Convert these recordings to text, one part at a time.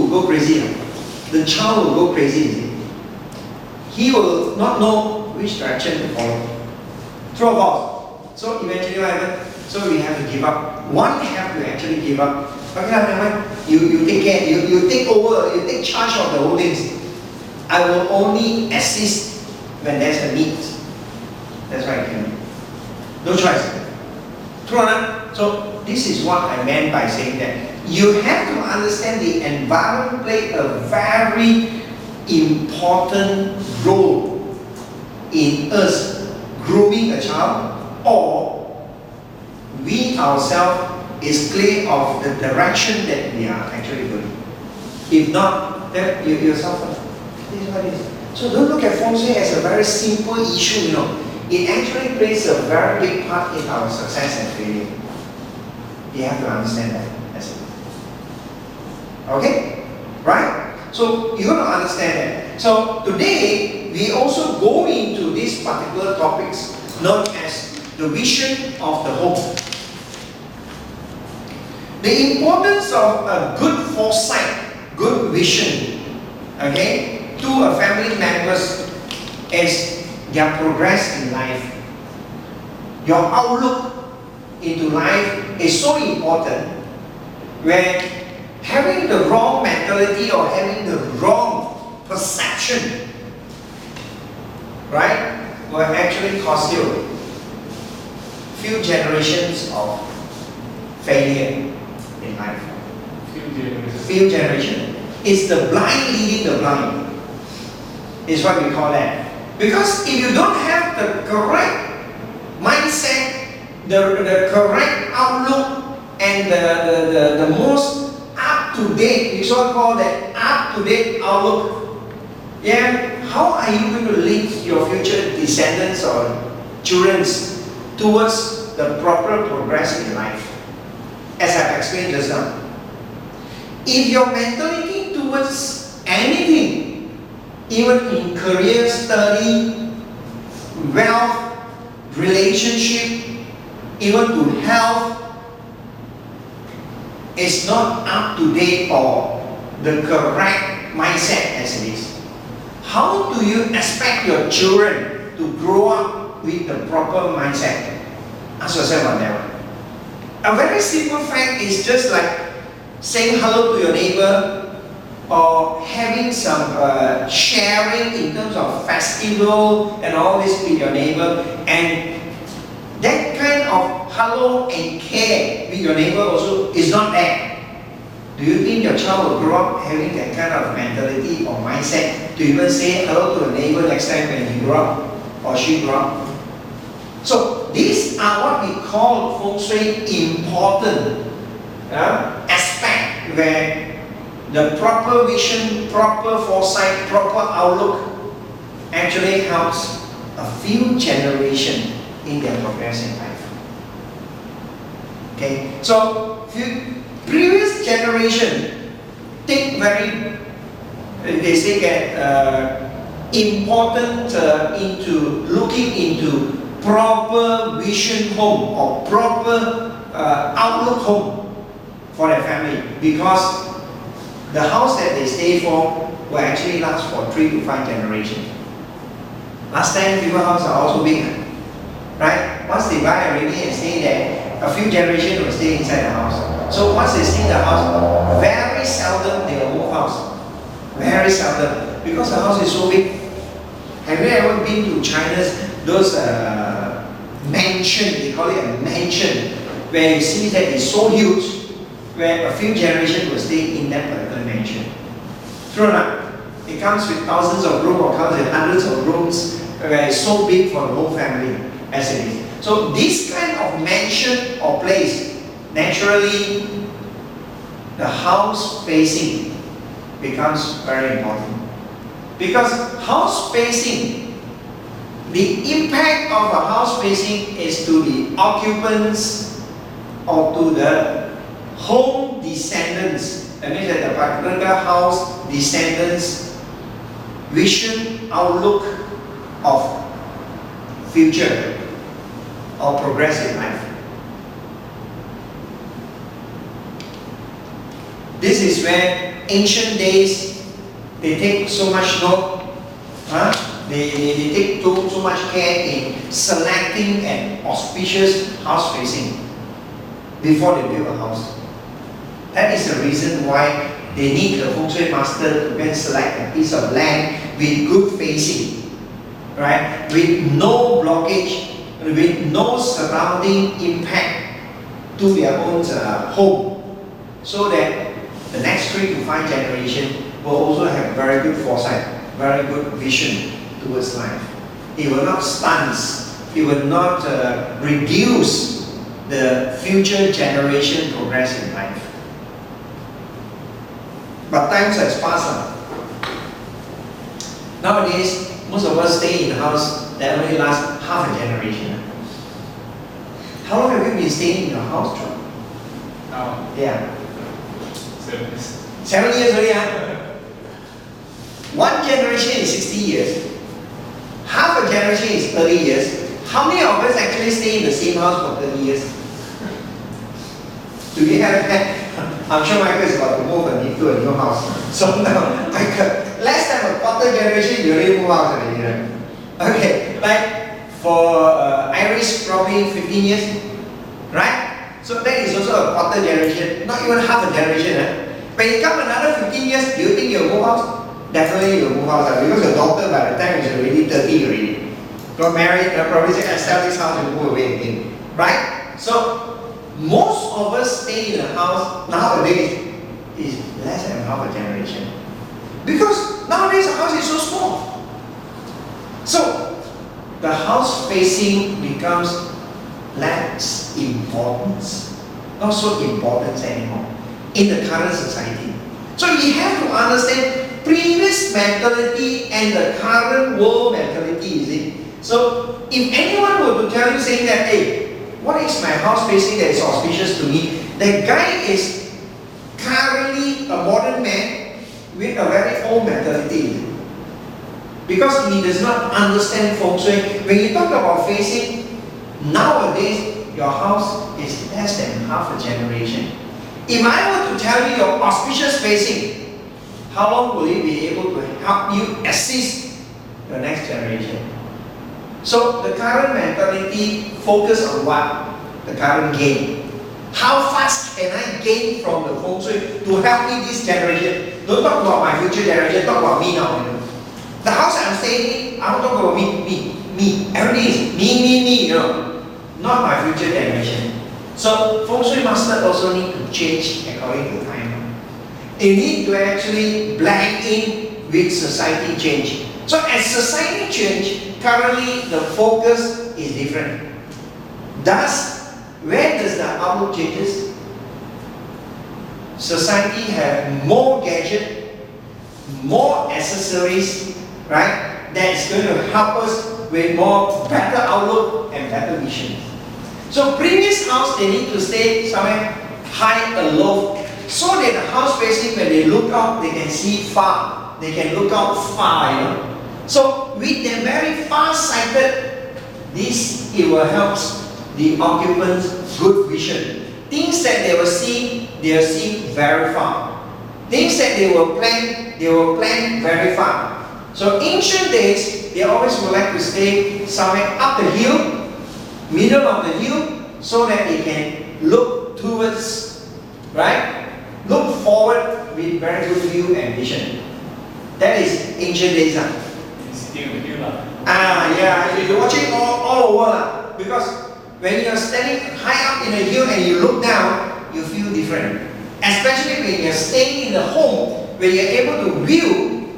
will go crazy. The child will go crazy, you see. He will not know which direction to follow. True or false? So eventually what happens? So we have to give up. One have to actually give up. Okay, you take care, you take over, you take charge of the whole things. I will only assist when there's a need. That's why I can. No choice. True or not? So this is what I meant by saying that you have to understand the environment play a very important role in us grooming a child, or we ourselves is clear of the direction that we are actually going. If not, then you suffer. This is what it is. So don't look at feng shui as a very simple issue, you know. It actually plays a very big part in our success and failure. You have to understand that. That's it. Okay? Right? So you got to understand that. So today, we also go into these particular topics known as the vision of the home. The importance of a good foresight, good vision, okay, to a family members is their progress in life. Your outlook into life is so important, where having the wrong mentality or having the wrong perception, right, will actually cost you few generations of failure in life. Few generations. It's the blind leading the blind. Is what we call that. Because if you don't have the correct mindset, the correct outlook, and the most up-to-date, we so call that up-to-date outlook, yeah, how are you going to lead your future descendants or children towards the proper progress in life? As I've explained just now. If your mentality towards anything, even in career, study, wealth, relationship, even to health, is not up to date or the correct mindset as it is, how do you expect your children to grow up with the proper mindset? Ask yourself on that one. A very simple fact is just like saying hello to your neighbor, or having some sharing in terms of festival and all this with your neighbor, and that kind of hello and care with your neighbor also is not there. Do you think your child will grow up having that kind of mentality or mindset to even say hello to a neighbor next time when he grow up or she grow up? So these are what we call feng shui important aspect, where the proper vision, proper foresight, proper outlook actually helps a few generations in their progress in life. Okay, so previous generation take very, they say that important into looking into proper vision home or proper outlook home for their family, because the house that they stay for will actually last for 3 to 5 generations. Last time, people's houses are also big, right? Once they buy already and stay there, a few generations will stay inside the house. So once they stay in the house, very seldom they will move house. Very seldom, because the house is so big. Have you ever been to China's those mansion? They call it a mansion, where you see that it's so huge, where a few generations will stay in that particular mansion. True or not? It comes with thousands of rooms or comes with hundreds of rooms, where it's so big for the whole family as it is. So this kind of mansion or place, naturally, the house facing becomes very important. Because house facing, the impact of a house facing is to the occupants or to the home descendants. That means that the particular house descendants vision, outlook of future or progress in life. This is where ancient days, they take so much note, they take so much care in selecting an auspicious house facing before they build a house. That is the reason why they need a feng shui master to go and select a piece of land with good facing, right? With no blockage, with no surrounding impact to their own home, so that the next 3 to 5 generations will also have very good foresight, very good vision towards life. It will not stunt, it will not reduce the future generation progress in life. But times has passed. Nowadays, most of us stay in a house that only lasts half a generation. How long have you been staying in your house, John? Yeah. 7 years. 7 years already, huh? One generation is 60 years. Half a generation is 30 years. How many of us actually stay in the same house for 30 years? Do we have that? I'm sure Michael is about to move into a new house. So now, Michael, last time a quarter generation, you already move out already, right? Okay, like for Irish, probably 15 years, right? So that is also a quarter generation, not even half a generation. When you come another 15 years, do you think you'll move out? Definitely you'll move out, because your daughter by the time is already 30 already. Got married, probably say, I sell this house and move away again, right? So most of us stay in a house nowadays is less than half a generation. Because nowadays the house is so small. So the house facing becomes less importance, not so important anymore in the current society. So we have to understand previous mentality and the current world mentality, you see. So if anyone were to tell you saying that, hey, what is my house facing that is auspicious to me? The guy is currently a modern man with a very old mentality. Because he does not understand feng shui. When you talk about facing, nowadays your house is less than half a generation. If I were to tell you your auspicious facing, how long will it be able to help you assist your next generation? So the current mentality focus on what? The current gain. How fast can I gain from the feng shui to help me this generation? Don't talk about my future generation, talk about me now. The house I'm staying in, I don't talk about me. Everything is me, you know. Not my future generation. So feng shui master also need to change according to time. They need to actually blend in with society change. So as society change, currently the focus is different. Thus, where does the outlook changes? Society have more gadget, more accessories, right? That's going to help us with more better outlook and better vision. So previous house, they need to stay somewhere high and low, so that the house facing, when they look out, they can see far. They can look out far, you know. So with the very far-sighted, this, it will help the occupants good vision. Things that they will see very far. Things that they will plan very far. So ancient days, they always would like to stay somewhere up the hill, middle of the hill, so that they can look towards, right? Look forward with very good view and vision. That is ancient days. Yeah, you're watching all over. Because when you're standing high up in a hill and you look down, you feel different. Especially when you're staying in the home, when you're able to view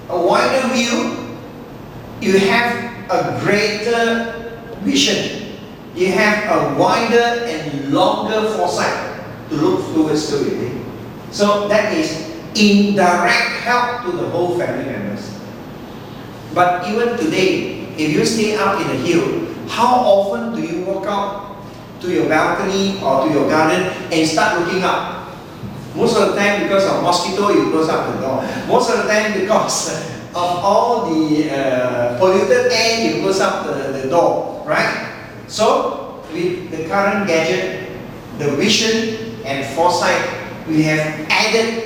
a wider view, you have a greater vision. You have a wider and longer foresight to look towards to it. So that is indirect help to the whole family members. But even today, if you stay up in the hill, how often do you walk out to your balcony or to your garden and start looking up? Most of the time, because of mosquito, you close up the door. Most of the time, because of all the polluted air, you close up the door, right? So with the current gadget, the vision and foresight we have added